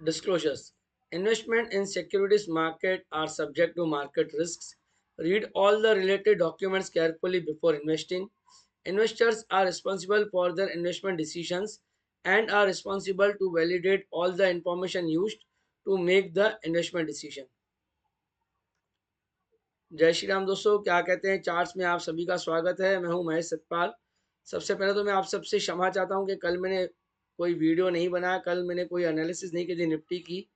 Disclosures. Investment in securities market are subject to market risks. Read all the related documents carefully before investing. Investors are responsible for their investment decisions and are responsible to validate all the information used to make the investment decision. जय श्री राम दोस्तों, क्या कहते हैं charts में आप सभी का स्वागत है। मैं हूं महेश सतपाल। सबसे पहले तो मैं आप सबसे क्षमा चाहता हूं कि कल मैंने कोई वीडियो नहीं बनाया, कल मैंने कोई एनालिसिस नहीं की थी निफ्टी की,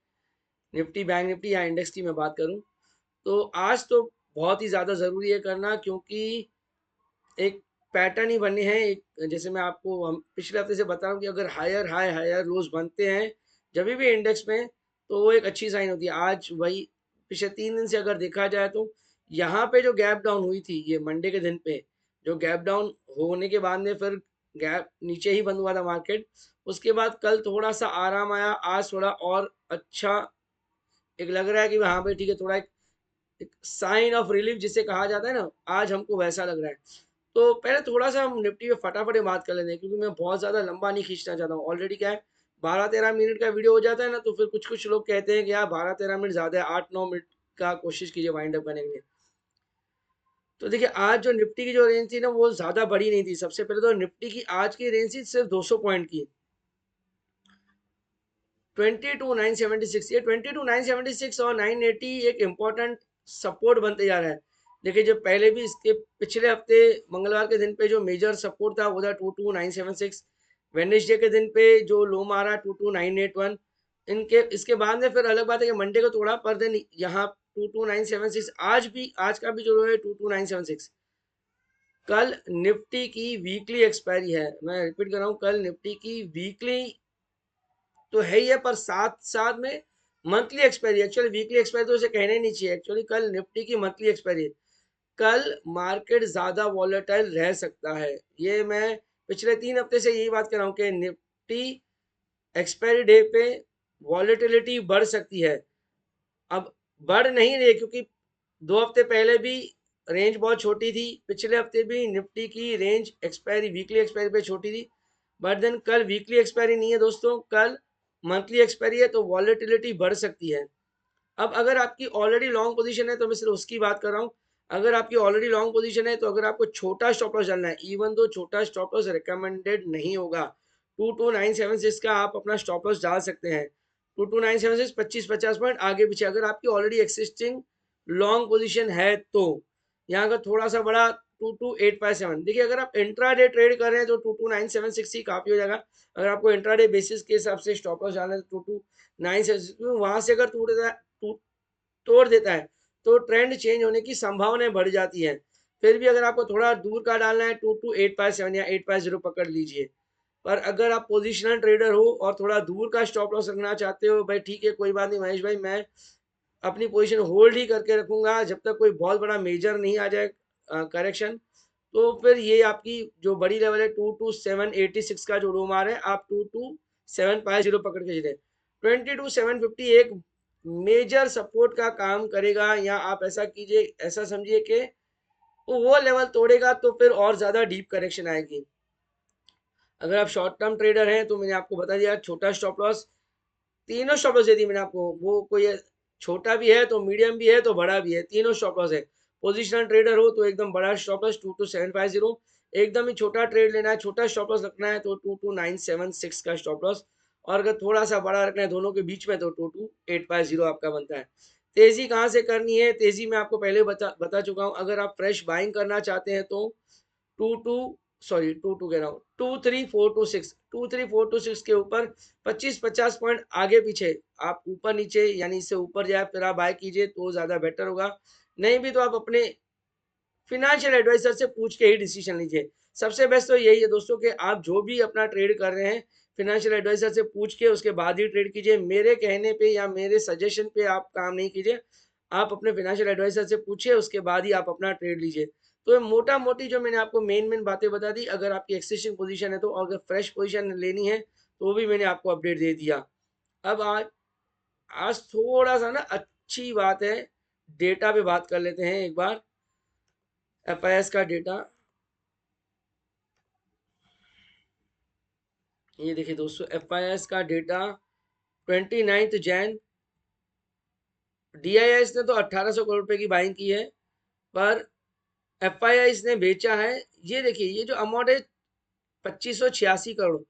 निफ्टी बैंक निफ्टी या इंडेक्स की मैं बात करूं तो आज तो बहुत ही ज़्यादा ज़रूरी है करना, क्योंकि एक पैटर्न ही बने हैं। एक जैसे मैं आपको हम पिछले हफ्ते से बता रहा हूँ कि अगर हायर हाई हायर लोज बनते हैं जब भी इंडेक्स में, तो वो एक अच्छी साइन होती है। आज वही पिछले 3 दिन से अगर देखा जाए तो यहाँ पे जो गैप डाउन हुई थी ये मंडे के दिन पे, जो गैप डाउन होने के बाद में फिर गैप नीचे ही बंद हुआ था मार्केट। उसके बाद कल थोड़ा सा आराम आया, आज थोड़ा और अच्छा एक लग रहा है कि हाँ भाई ठीक है, थोड़ा एक साइन ऑफ रिलीफ जिसे कहा जाता है ना, आज हमको वैसा लग रहा है। तो पहले थोड़ा सा हम निफ्टी पे फटाफट ये बात कर लेते हैं, क्योंकि मैं बहुत ज़्यादा लंबा नहीं खींचना चाहता हूँ। ऑलरेडी क्या है, 12-13 मिनट का वीडियो हो जाता है ना, तो फिर कुछ कुछ लोग कहते हैं कि यार 12-13 मिनट ज़्यादा है, 8-9 मिनट का कोशिश कीजिए वाइंड अप करने के लिए। तो देखिए आज जो निफ्टी की जो रेंज थी ना वो ज़्यादा बड़ी नहीं थी। सबसे पहले तो निफ्टी की आज की रेंज थी सिर्फ 200 पॉइंट की, 22,976। ये 22,976 और 980 एक इम्पोर्टेंट सपोर्ट बनते जा रहा है। देखिए जो पहले भी इसके पिछले हफ्ते मंगलवार के दिन पे जो मेजर सपोर्ट था वो था 22,976। वेडनेसडे के दिन पे जो लो मारा 22,981। इनके इसके बाद में फिर अलग बात है कि मंडे को तोड़ा, पर दिन यहाँ 22,976 आज भी, आज का भी जो है 22,976। कल निफ्टी की वीकली एक्सपायरी है, मैं रिपीट कर रहा हूँ, कल निफ्टी की वीकली तो है ही है, पर साथ साथ में monthly expiry. Actually weekly expiry तो उसे कहना ही नहीं चाहिए। एक्चुअली कल निफ्टी की मंथली एक्सपायरी। कल मार्केट ज्यादा वॉलेटाइल रह सकता है, ये मैं पिछले 3 हफ्ते से यही बात कर रहा हूँ कि निफ्टी एक्सपायरी डे पे वॉलेटिलिटी बढ़ सकती है। अब बढ़ नहीं रही, क्योंकि 2 हफ्ते पहले भी रेंज बहुत छोटी थी, पिछले हफ्ते भी निफ्टी की रेंज एक्सपायरी वीकली एक्सपायरी पे छोटी थी। बट देन कल वीकली एक्सपायरी नहीं है दोस्तों, कल मंथली एक्सपायरी है, तो वॉलेटिलिटी बढ़ सकती है। अब अगर आपकी ऑलरेडी लॉन्ग पोजीशन है तो मैं सिर्फ उसकी बात कर रहा हूँ। अगर आपकी ऑलरेडी लॉन्ग पोजीशन है तो अगर आपको छोटा स्टॉप लॉस डालना है, इवन दो छोटा स्टॉप लॉस रिकमेंडेड नहीं होगा, 22,976 का आप अपना स्टॉप लॉस डाल सकते हैं। 22,976 25-50 पॉइंट आगे पीछे, अगर आपकी ऑलरेडी एक्सिस्टिंग लॉन्ग पोजीशन है तो। यहाँ अगर थोड़ा सा बड़ा 22,857, देखिए अगर आप इंट्रा डे ट्रेड कर रहे हैं तो 22,976 ही काफी हो जाएगा। अगर आपको इंट्रा डे बेसिस के हिसाब से स्टॉप लॉस डालना है तो 22,976, वहां से अगर तोड़ देता है तो ट्रेंड चेंज होने की संभावनाएं बढ़ जाती है। फिर भी अगर आपको थोड़ा दूर का डालना है 22,857 या 850 पकड़ लीजिए। पर अगर आप पोजिशनल ट्रेडर हो और थोड़ा दूर का स्टॉप लॉस रखना चाहते हो, भाई ठीक है, कोई बात नहीं महेश भाई, मैं अपनी पोजीशन होल्ड ही करके रखूंगा जब तक कोई बहुत बड़ा मेजर नहीं आ जाए करेक्शन। तो फिर ये आपकी जो बड़ी लेवल है 22,786 का जो लो मार है, आप 22,750 पकड़ के चले। 22,750 एक मेजर सपोर्ट का काम करेगा, या आप ऐसा कीजिए, ऐसा समझिए कि वो लेवल तोड़ेगा तो फिर और ज्यादा डीप करेक्शन आएगी। अगर आप शॉर्ट टर्म ट्रेडर हैं तो मैंने आपको बता दिया, छोटा स्टॉप लॉस, तीनों स्टॉप लॉस दे दी मैंने आपको। वो कोई छोटा भी है तो मीडियम भी है तो बड़ा भी है, तीनों स्टॉप लॉस है। पोजिशनल ट्रेडर हो तो एकदम बड़ा स्टॉप लॉस 22,750, एकदम ही छोटा ट्रेड लेना है, छोटा स्टॉप लॉस रखना है तो 22,976 का स्टॉप लॉस, और अगर थोड़ा सा बड़ा रखना है दोनों के बीच में तो 22,850 आपका बनता है। तेजी कहाँ से करनी है, तेजी मैं आपको पहले बता चुका हूँ। अगर आप फ्रेश बाइंग करना चाहते हैं तो टू टू टू टू कह रहा हूँ 23,426 के ऊपर 25-50 पॉइंट आगे पीछे आप ऊपर नीचे यानी इससे ऊपर जाए फिर आप बाय कीजिए तो ज्यादा बेटर होगा। नहीं भी तो आप अपने फिनेंशियल एडवाइजर से पूछ के ही डिसीजन लीजिए। सबसे बेस्ट तो यही है दोस्तों कि आप जो भी अपना ट्रेड कर रहे हैं फिनेंशियल एडवाइजर से पूछ के उसके बाद ही ट्रेड कीजिए। मेरे कहने पे या मेरे सजेशन पे आप काम नहीं कीजिए, आप अपने फिनेंशियल एडवाइजर से पूछिए, उसके बाद ही आप अपना ट्रेड लीजिए। तो मोटा मोटी जो मैंने आपको मेन मेन बातें बता दी, अगर आपकी एक्सिस्टिंग पोजीशन है तो, अगर फ्रेश पोजीशन लेनी है तो भी मैंने आपको अपडेट दे दिया। अब आज आज थोड़ा सा ना अच्छी बात है, डेटा पे बात कर लेते हैं एक बार। एफआईएस का डेटा, ये देखिए दोस्तों, एफआईएस का डेटा 29 जैन DIS ने तो 1800 करोड़ रुपए की बाइंग की है, पर FIIs ने बेचा है, ये देखिए ये जो अमाउंट है 2586 करोड़,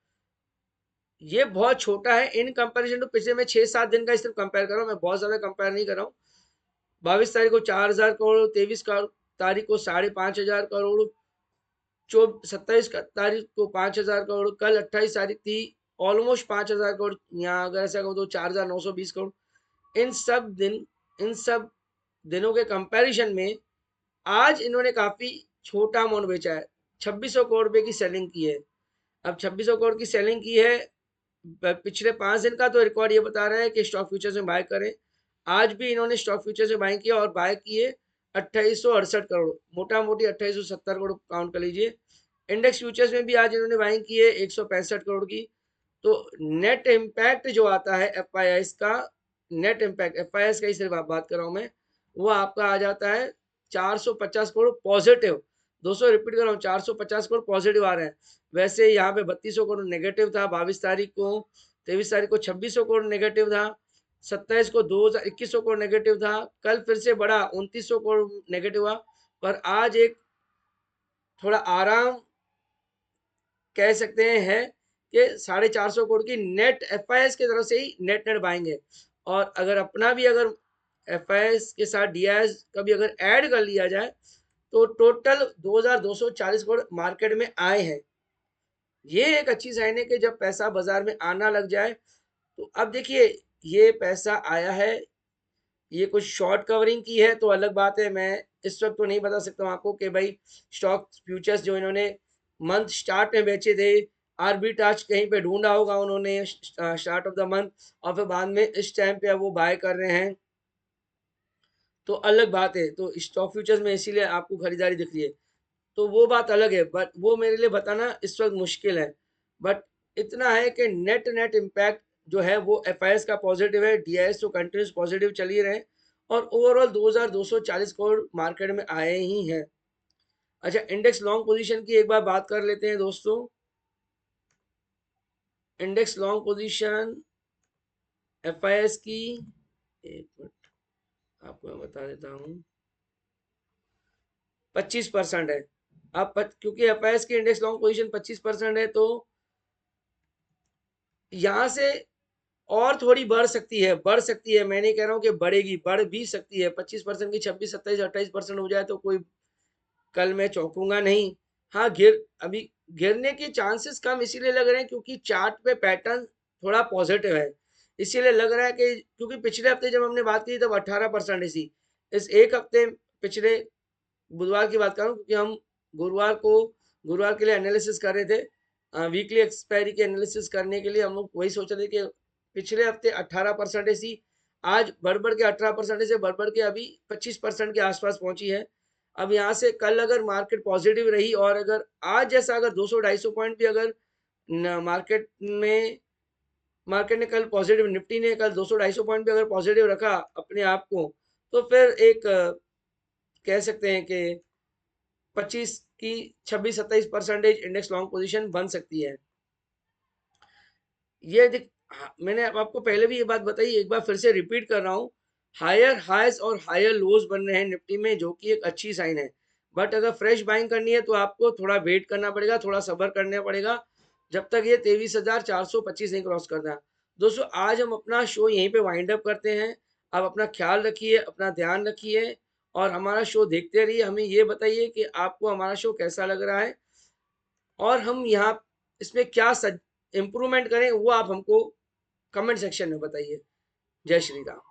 ये बहुत छोटा है इन कंपैरिजन टू पिछले। मैं 6-7 दिन का सिर्फ कंपेयर कर रहा हूँ, मैं बहुत ज्यादा कंपेयर नहीं कर रहा हूँ। 22 तारीख को 4000 करोड़, 23 तारीख को 5,500 करोड़, 27 तारीख को 5,000 करोड़, कल 28 तारीख थी ऑलमोस्ट 5,000 करोड़, यहाँ अगर ऐसा कहूँ तो 4,920 करोड़। इन सब दिनों के कंपैरिजन में आज इन्होंने काफी छोटा अमाउंट बेचा है, 2600 करोड़ रुपए की सेलिंग की है। अब 2600 करोड़ की सेलिंग की है, पिछले 5 दिन का तो रिकॉर्ड ये बता रहा है कि स्टॉक फ्यूचर्स में बाय करें। आज भी इन्होंने स्टॉक फ्यूचर्स में बाय किया और बाय किए 2868 करोड़, मोटा मोटी 2870 करोड़ काउंट कर लीजिए। इंडेक्स फ्यूचर्स में भी आज इन्होंने बाइंग की है 165 करोड़ की। तो नेट इम्पैक्ट जो आता है FIIs का, नेट इम्पैक्ट FIIs का ही सिर्फ बात कर रहा हूँ मैं, वो आपका आ जाता है 450 करोड़ पॉजिटिव। 200 रिपीट कर रहा हूँ, 450 करोड़ पॉजिटिव आ रहे हैं। वैसे यहाँ पे 3200 करोड़ नेगेटिव था 22 तारीख को, 23 तारीख को 2600 करोड़ नेगेटिव था, 27 को 2100 करोड़ नेगेटिव था, कल फिर से बढ़ा 2900 करोड़ नेगेटिव हुआ, पर आज एक थोड़ा आराम कह सकते हैं कि 450 करोड़ की नेट FIIs की तरफ से ही नेट बाइंग है। और अगर अपना भी अगर FIIs के साथ DIS का भी अगर ऐड कर लिया जाए तो टोटल 2240 करोड़ मार्केट में आए हैं। ये एक अच्छी साइन है कि जब पैसा बाजार में आना लग जाए। तो अब देखिए ये पैसा आया है, ये कुछ शॉर्ट कवरिंग की है तो अलग बात है, मैं इस वक्त तो नहीं बता सकता हूँ आपको कि भाई स्टॉक फ्यूचर्स जो इन्होंने मंथ स्टार्ट में बेचे थे, आर्बिट्राज कहीं पे ढूंढा होगा उन्होंने स्टार्ट ऑफ द मंथ, और फिर बाद में इस टाइम पे अब वो बाय कर रहे हैं, तो अलग बात है। तो स्टॉक फ्यूचर्स में इसीलिए आपको खरीदारी दिख रही है, तो वो बात अलग है, बट वो मेरे लिए बताना इस वक्त मुश्किल है। बट इतना है कि नेट इम्पैक्ट जो है वो FIIs का पॉजिटिव है, DIS तो कंटिन्यूस पॉजिटिव चल ही रहे, और ओवरऑल 2240 करोड़ मार्केट में आए ही हैं। अच्छा, इंडेक्स लॉन्ग पोजीशन की एक बार बात कर लेते हैं दोस्तों। इंडेक्स लॉन्ग पोजीशन FIIs की, एक मिनट आपको मैं बता देता हूँ, 25% है। अब क्योंकि FIIs की इंडेक्स लॉन्ग पोजीशन 25% है, तो यहाँ से और थोड़ी बढ़ सकती है, मैं नहीं कह रहा हूँ कि बढ़ेगी, बढ़ भी सकती है। 25% की 26, 27, 28% हो जाए तो कोई कल मैं चौंकूंगा नहीं। हाँ, अभी गिरने के चांसेस कम इसीलिए लग रहे हैं क्योंकि चार्ट पे पैटर्न थोड़ा पॉजिटिव है, इसीलिए लग रहा है कि क्योंकि पिछले हफ्ते जब हमने बात की तब 18% थी। इस एक हफ्ते पिछले बुधवार की बात करूं क्योंकि हम गुरुवार के लिए एनालिसिस कर रहे थे, वीकली एक्सपायरी के एनालिसिस करने के लिए हम लोग वही सोच रहे थे कि पिछले हफ्ते 18% थी, आज बढ़ के 18% से बढ़ के अभी 25% के आसपास पहुंची है। अब यहाँ से कल अगर मार्केट पॉजिटिव रही और अगर आज जैसा अगर 200-250 पॉइंट भी अगर मार्केट ने कल पॉजिटिव, निफ्टी ने कल 200-250 पॉइंट भी अगर पॉजिटिव रखा अपने आप को, तो फिर एक कह सकते हैं कि 25 की 26-27% इंडेक्स लॉन्ग पोजीशन बन सकती है। ये देख, मैंने आपको पहले भी ये बात बताई, एक बार फिर से रिपीट कर रहा हूँ, हायर हाइज और हायर लोज बन रहे हैं निफ्टी में, जो कि एक अच्छी साइन है। बट अगर फ्रेश बाइंग करनी है तो आपको थोड़ा वेट करना पड़ेगा, थोड़ा सब्र करना पड़ेगा, जब तक ये 23,425 नहीं क्रॉस करता। दोस्तों, आज हम अपना शो यहीं पे वाइंड अप करते हैं। आप अपना ख्याल रखिए, अपना ध्यान रखिए, और हमारा शो देखते रहिए। हमें ये बताइए कि आपको हमारा शो कैसा लग रहा है, और हम यहाँ इसमें क्या इम्प्रूवमेंट करें वो आप हमको कमेंट सेक्शन में बताइए। जय श्री राम।